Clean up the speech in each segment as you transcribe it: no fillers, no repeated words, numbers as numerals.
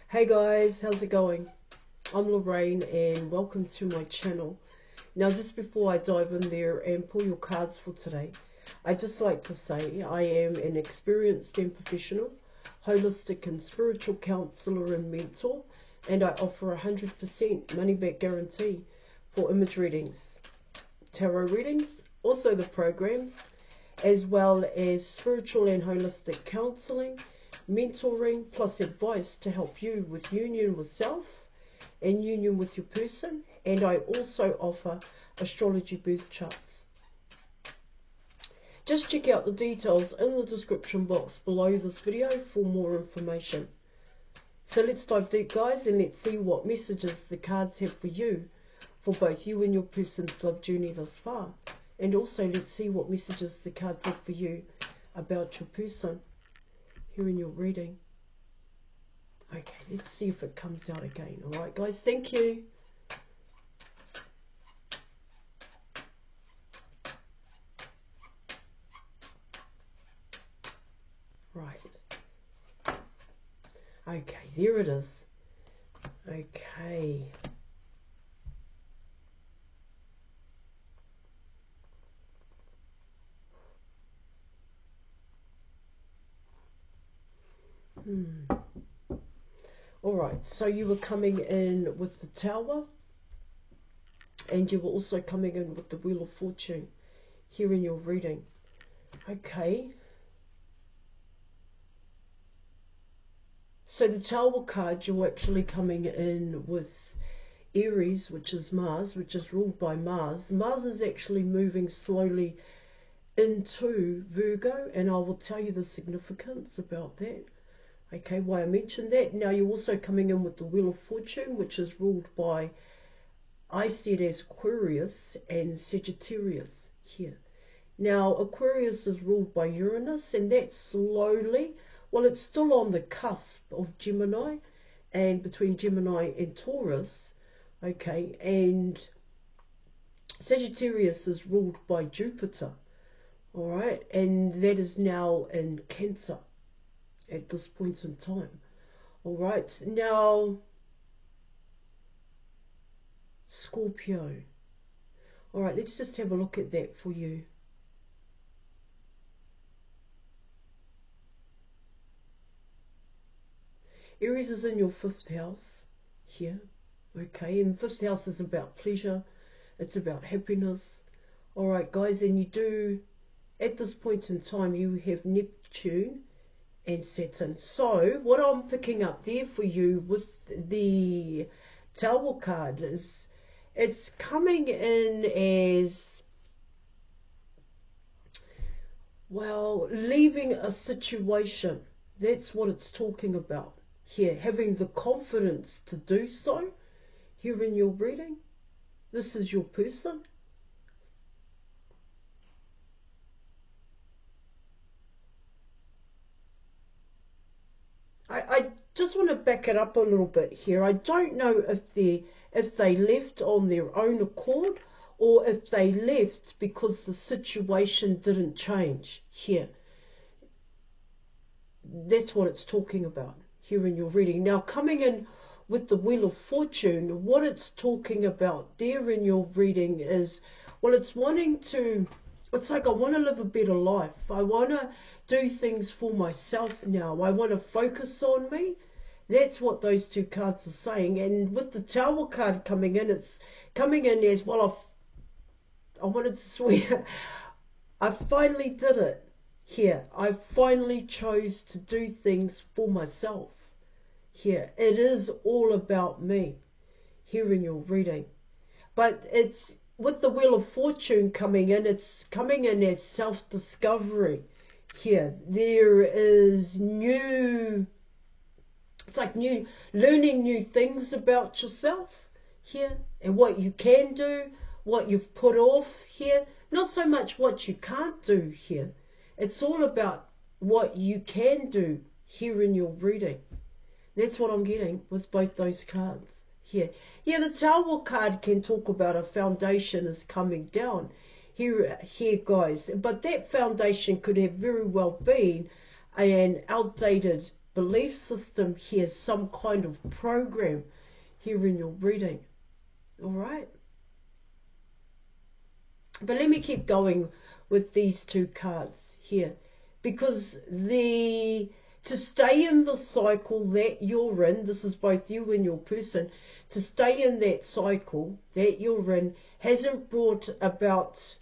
Hey guys, how's it going? I'm Lorraine and welcome to my channel. Now just before I dive in there and pull your cards for today, I'd just like to say I am an experienced and professional holistic and spiritual counselor and mentor, and I offer 100% money back guarantee for image readings, tarot readings, also the programs, as well as spiritual and holistic counselling, mentoring, plus advice to help you with union with self and union with your person. And I also offer astrology birth charts. Just check out the details in the description box below this video for more information. So let's dive deep, guys, and let's see what messages the cards have for you, for both you and your person's love journey thus far. And also let's see what messages the cards have for you about your person here in your reading. Okay, let's see if it comes out again. All right, guys, thank you. Right. Okay, there it is. Okay. Alright, so you were coming in with the Tower, and you were also coming in with the Wheel of Fortune here in your reading. Okay. So the Tower card, you're actually coming in with Aries, which is Mars, which is ruled by Mars. Mars is actually moving slowly into Virgo, and I will tell you the significance about that. Okay, why I mentioned that. Now you're also coming in with the Wheel of Fortune, which is ruled by, I said, as Aquarius and Sagittarius here. Now Aquarius is ruled by Uranus, and that's slowly, well, it's still on the cusp of Gemini, and between Gemini and Taurus. Okay, and Sagittarius is ruled by Jupiter. All right, and that is now in Cancer at this point in time. All right, now Scorpio. All right, let's just have a look at that for you. Aries is in your 5th house here. Okay, and 5th house is about pleasure. It's about happiness. All right, guys, and you do, at this point in time, you have Neptune and Saturn. So what I'm picking up there for you with the Tower card is it's coming in as, well, leaving a situation. That's what it's talking about here, having the confidence to do so here in your reading. This is your person. I just want to back it up a little bit here. I don't know if they left on their own accord, or if they left because the situation didn't change here. That's what it's talking about here in your reading. Now coming in with the Wheel of Fortune, what it's talking about there in your reading is, well, it's wanting to, it's like, I want to live a better life. I want to do things for myself now. I want to focus on me. That's what those two cards are saying. And with the Tower card coming in, it's coming in as, well, I wanted to swear, I finally did it here. I finally chose to do things for myself here. It is all about me here in your reading. But it's, with the Wheel of Fortune coming in, it's coming in as self-discovery here. There is new, it's like new, learning new things about yourself here, and what you can do, what you've put off here. Not so much what you can't do here. It's all about what you can do here in your reading. That's what I'm getting with both those cards here. Yeah, the Tower card can talk about a foundation is coming down here, guys. But that foundation could have very well been an outdated belief system here, some kind of program here in your reading. All right. But let me keep going with these two cards here, because to stay in the cycle that you're in, this is both you and your person, to stay in that cycle that you're in hasn't brought about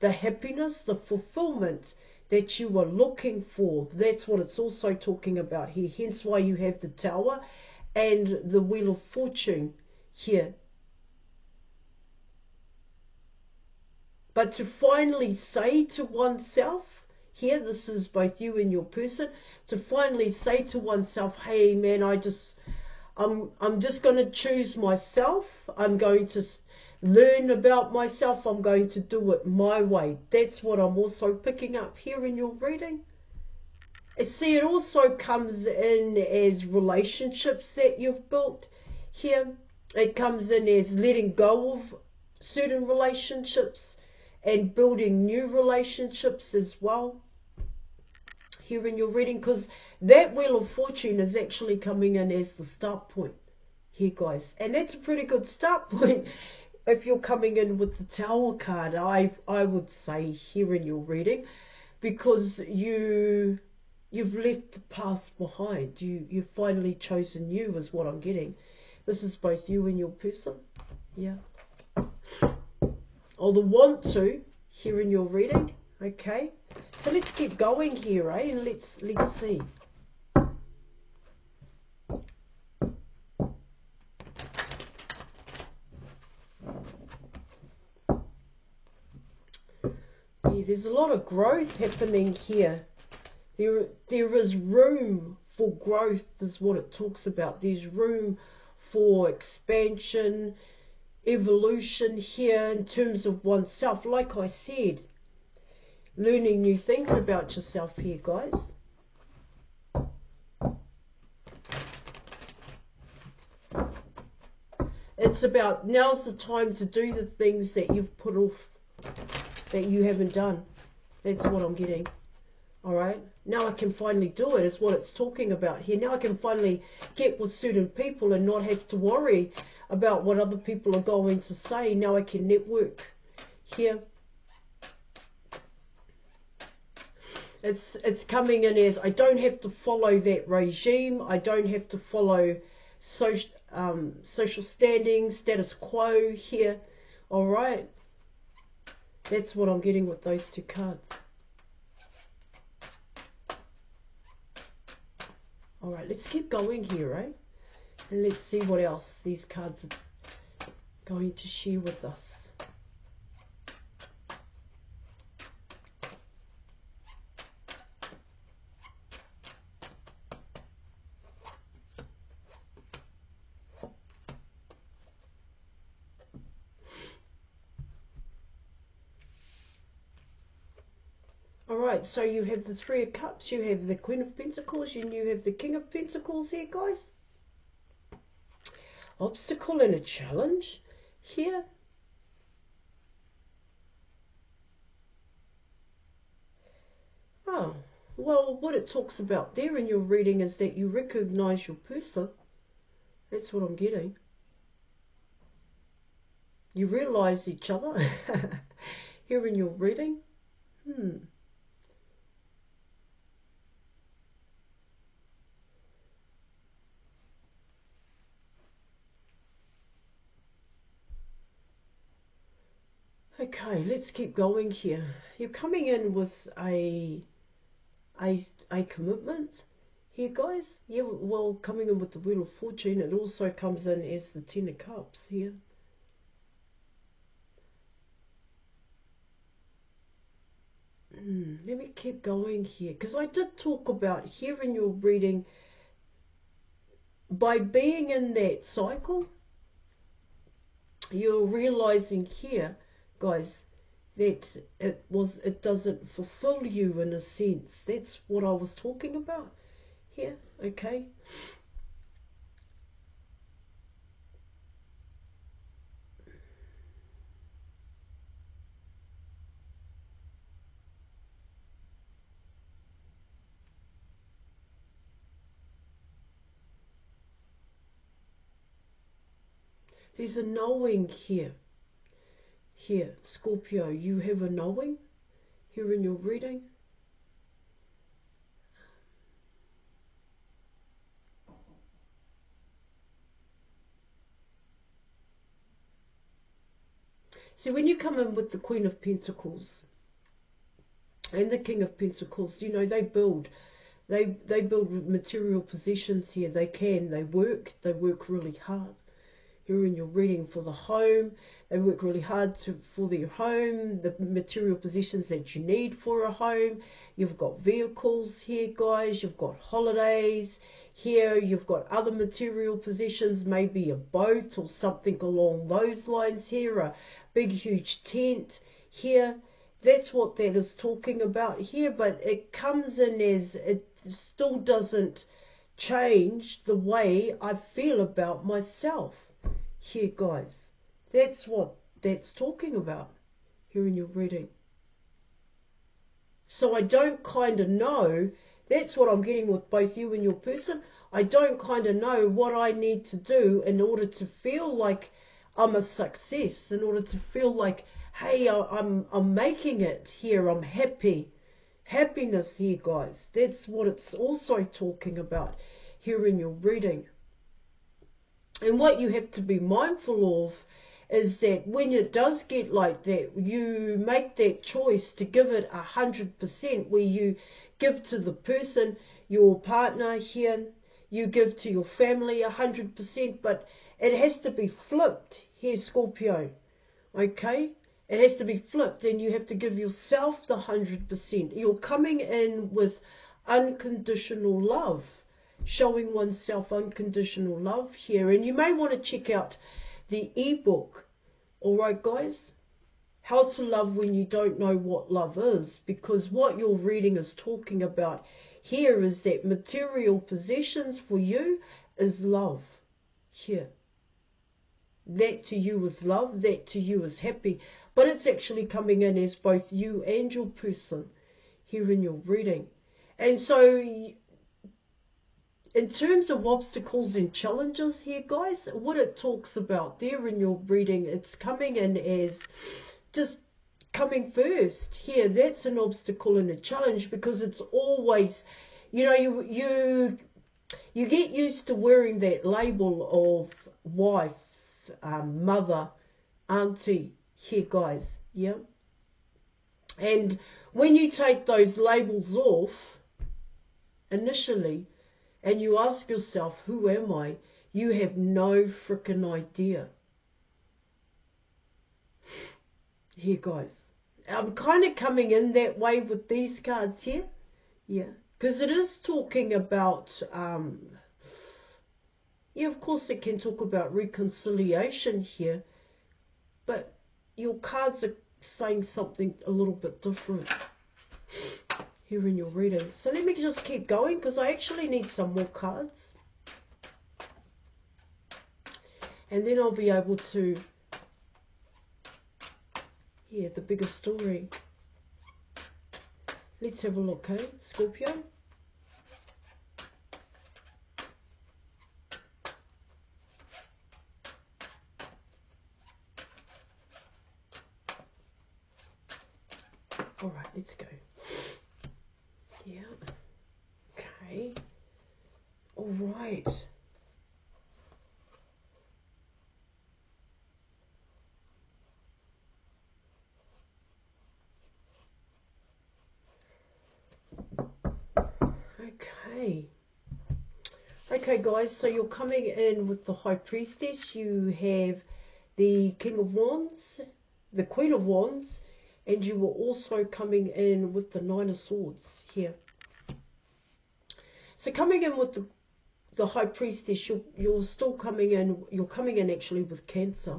the happiness, the fulfillment that you are looking for. That's what it's also talking about here. Hence why you have the Tower and the Wheel of Fortune here. But to finally say to oneself, here, this is both you and your person, to finally say to oneself, hey man, I'm just going to choose myself. I'm going to learn about myself. I'm going to do it my way. That's what I'm also picking up here in your reading. See, it also comes in as relationships that you've built here. It comes in as letting go of certain relationships and building new relationships as well here in your reading, because that Wheel of Fortune is actually coming in as the start point here, guys. And that's a pretty good start point if you're coming in with the Tower card, I would say, here in your reading, because you've left the past behind. You've finally chosen you, is what I'm getting. This is both you and your person. Yeah. Or the want to here in your reading. Okay. So let's keep going here, eh? And let's see. There's a lot of growth happening here. There is room for growth, is what it talks about. There's room for expansion, evolution here in terms of oneself. Like I said, learning new things about yourself here, guys. It's about now's the time to do the things that you've put off, that you haven't done. That's what I'm getting. All right. Now I can finally do it, is what it's talking about here. Now I can finally get with certain people and not have to worry about what other people are going to say. Now I can network here. It's coming in as I don't have to follow that regime. I don't have to follow social standing, status quo here. All right. That's what I'm getting with those two cards. All right, let's keep going here, right? And let's see what else these cards are going to share with us. Alright, so you have the Three of Cups, you have the Queen of Pentacles, and you have the King of Pentacles here, guys. Obstacle and a challenge here. Oh, well, what it talks about there in your reading is that you recognize your person. That's what I'm getting. You realize each other here in your reading. Okay, let's keep going here. You're coming in with a commitment here, guys. Yeah, well, coming in with the Wheel of Fortune, it also comes in as the Ten of Cups here. Let me keep going here, because I did talk about here in your reading, by being in that cycle, you're realizing here, guys, that it doesn't fulfill you in a sense. That's what I was talking about here. Okay. There's a knowing here. Here, Scorpio, you have a knowing here in your reading. See, when you come in with the Queen of Pentacles and the King of Pentacles, you know, they build material possessions here. They work really hard. Here in your reading for the home, they work really hard for their home, the material possessions that you need for a home. You've got vehicles here, guys. You've got holidays here. You've got other material possessions, maybe a boat or something along those lines here, a big, huge tent here. That's what that is talking about here, but it comes in as it still doesn't change the way I feel about myself. Here, guys, that's what that's talking about here in your reading. So I don't kind of know, that's what I'm getting with both you and your person. I don't kind of know what I need to do in order to feel like I'm a success, in order to feel like, hey, I'm making it here, I'm happy. Happiness here, guys. That's what it's also talking about here in your reading. And what you have to be mindful of is that when it does get like that, you make that choice to give it 100%, where you give to the person, your partner here, you give to your family 100%, but it has to be flipped here, Scorpio. Okay? It has to be flipped, and you have to give yourself the 100%. You're coming in with unconditional love, showing oneself unconditional love here. And you may want to check out the ebook, all right, guys? How to Love When You Don't Know What Love Is, because what your reading is talking about here is that material possessions for you is love here. That to you is love, that to you is happy, but it's actually coming in as both you and your person here in your reading. And so in terms of obstacles and challenges here, guys, what it talks about there in your reading, it's coming in as just coming first here. That's an obstacle and a challenge, because it's always, you know, you get used to wearing that label of wife, mother, auntie here, guys, yeah? And when you take those labels off initially, and you ask yourself, who am I? You have no frickin' idea. Here, guys. I'm kind of coming in that way with these cards here. Yeah. Because it is talking about, yeah, of course it can talk about reconciliation here. But your cards are saying something a little bit different here in your reading. So let me just keep going, because I actually need some more cards. And then I'll be able to hear the bigger story. Let's have a look, okay, Scorpio? All right, let's go. Yeah. Okay. All right. Okay. Okay, guys, so you're coming in with the High Priestess. You have the King of Wands, the Queen of Wands, and you were also coming in with the Nine of Swords here. So coming in with the High Priestess, you're still coming in, you're coming in actually with Cancer.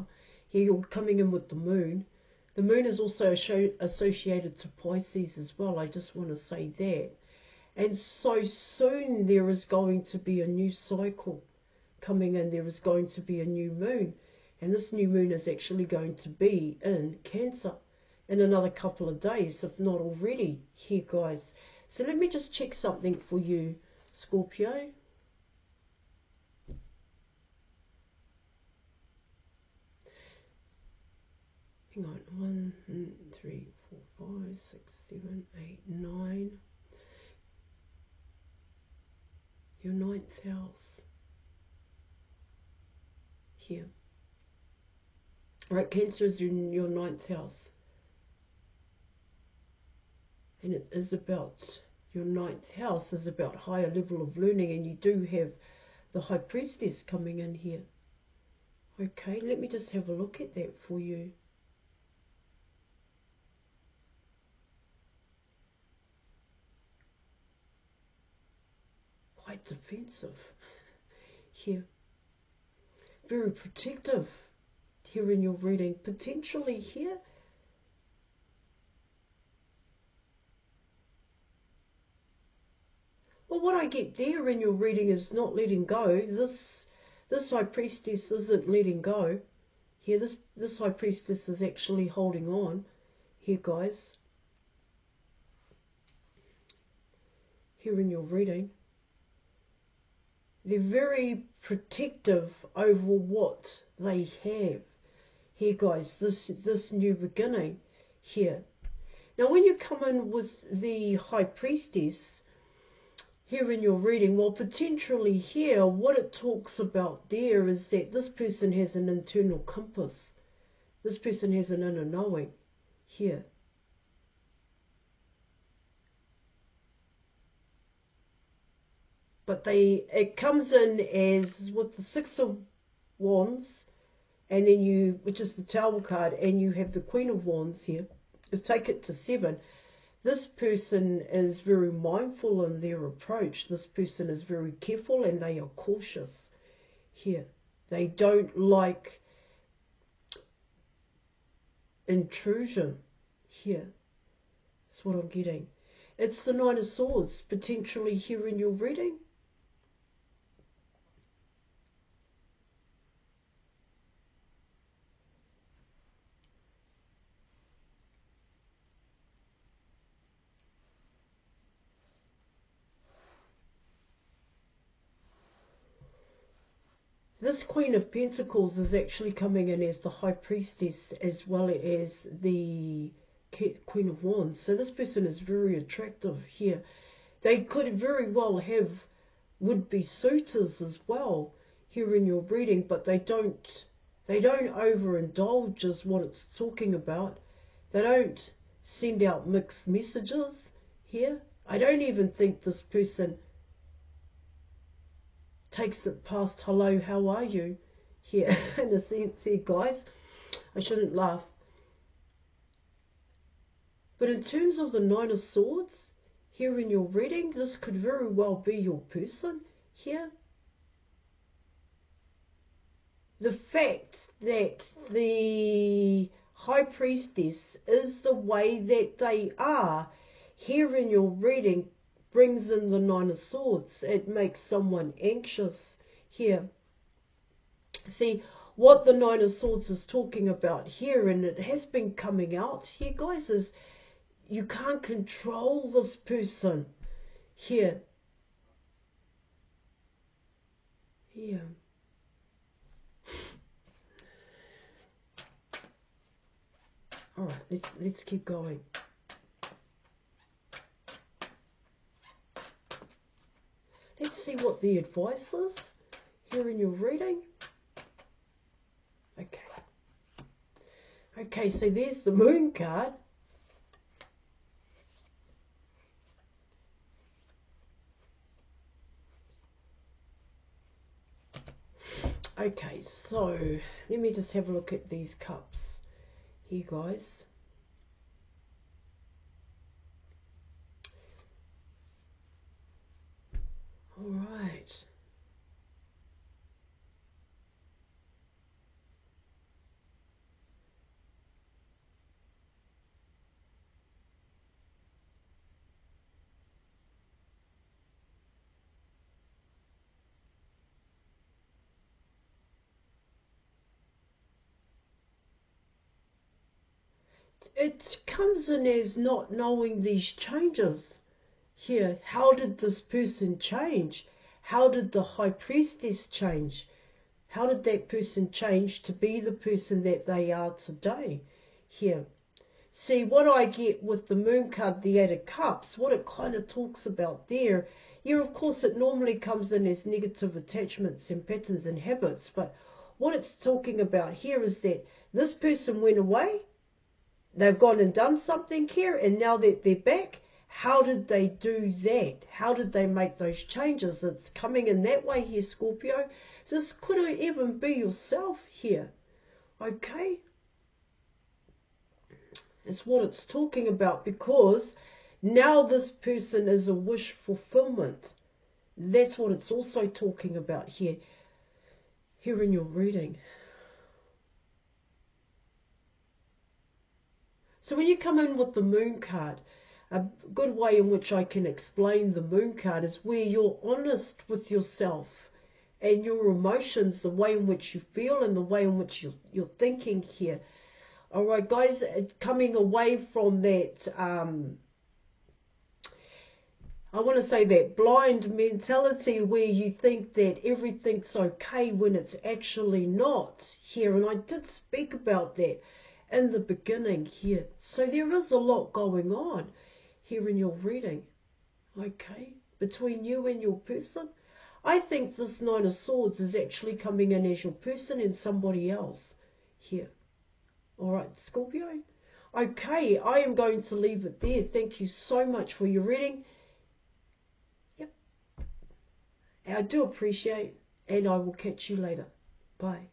Here you're coming in with the Moon. The Moon is also associated to Pisces as well. I just want to say that. And so soon there is going to be a new cycle coming in. There is going to be a new moon. And this new moon is actually going to be in Cancer in another couple of days, if not already, here, guys. So let me just check something for you, Scorpio. hang on, 1, 3, 4, 5, 6, 7, 8, 9. Your ninth house here. Right, Cancer is in your ninth house. And it is about, your ninth house is about higher level of learning, and you do have the High Priestess coming in here. Okay, let me just have a look at that for you. Quite defensive here. Very protective here in your reading. Potentially here. Well, what I get there in your reading is not letting go. This High Priestess isn't letting go. Here, this High Priestess is actually holding on. Here, guys. Here in your reading. They're very protective over what they have. Here, guys, this new beginning here. Now, when you come in with the High Priestess here in your reading, well, potentially here, what it talks about there is that this person has an internal compass. This person has an inner knowing here. But it comes in as with the Six of Wands, and then which is the Tower card, and you have the Queen of Wands here. Let's take it to 7. This person is very mindful in their approach. This person is very careful, and they are cautious here. They don't like intrusion here. That's what I'm getting. It's the Nine of Swords, potentially here in your reading. This Queen of Pentacles is actually coming in as the High Priestess as well as the Queen of Wands. So this person is very attractive here. They could very well have would-be suitors as well here in your reading, but they don't overindulge is what it's talking about. They don't send out mixed messages here. I don't even think this person takes it past hello, how are you here in a sense here, guys. I shouldn't laugh. But in terms of the Nine of Swords here in your reading, this could very well be your person here. The fact that the High Priestess is the way that they are here in your reading brings in the Nine of Swords. It makes someone anxious here. See, what the Nine of Swords is talking about here, and it has been coming out here, guys, is you can't control this person here. Here. All right, let's keep going. Let's see what the advice is here in your reading. Okay. Okay, so there's the Moon card. Okay, so let me just have a look at these cups here, guys. All right. It comes in as not knowing these changes here. How did this person change? How did the High Priestess change? How did that person change to be the person that they are today here. See, what I get with the Moon card, the Eight of Cups, what it kind of talks about there, yeah, of course, it normally comes in as negative attachments and patterns and habits, but what it's talking about here is that this person went away, they've gone and done something here, and now that they're back, how did they do that? How did they make those changes? It's coming in that way here, Scorpio. So this could even be yourself here, okay? It's what it's talking about, because now this person is a wish fulfillment. That's what it's also talking about here in your reading. So when you come in with the Moon card, a good way in which I can explain the Moon card is where you're honest with yourself and your emotions, the way in which you feel and the way in which you're thinking here. All right, guys, coming away from that, I want to say that blind mentality where you think that everything's okay when it's actually not here. And I did speak about that in the beginning here. So there is a lot going on here in your reading, okay, between you and your person. I think this Nine of Swords is actually coming in as your person and somebody else here. All right, Scorpio. Okay, I am going to leave it there. Thank you so much for your reading. Yep. I do appreciate, and I will catch you later. Bye.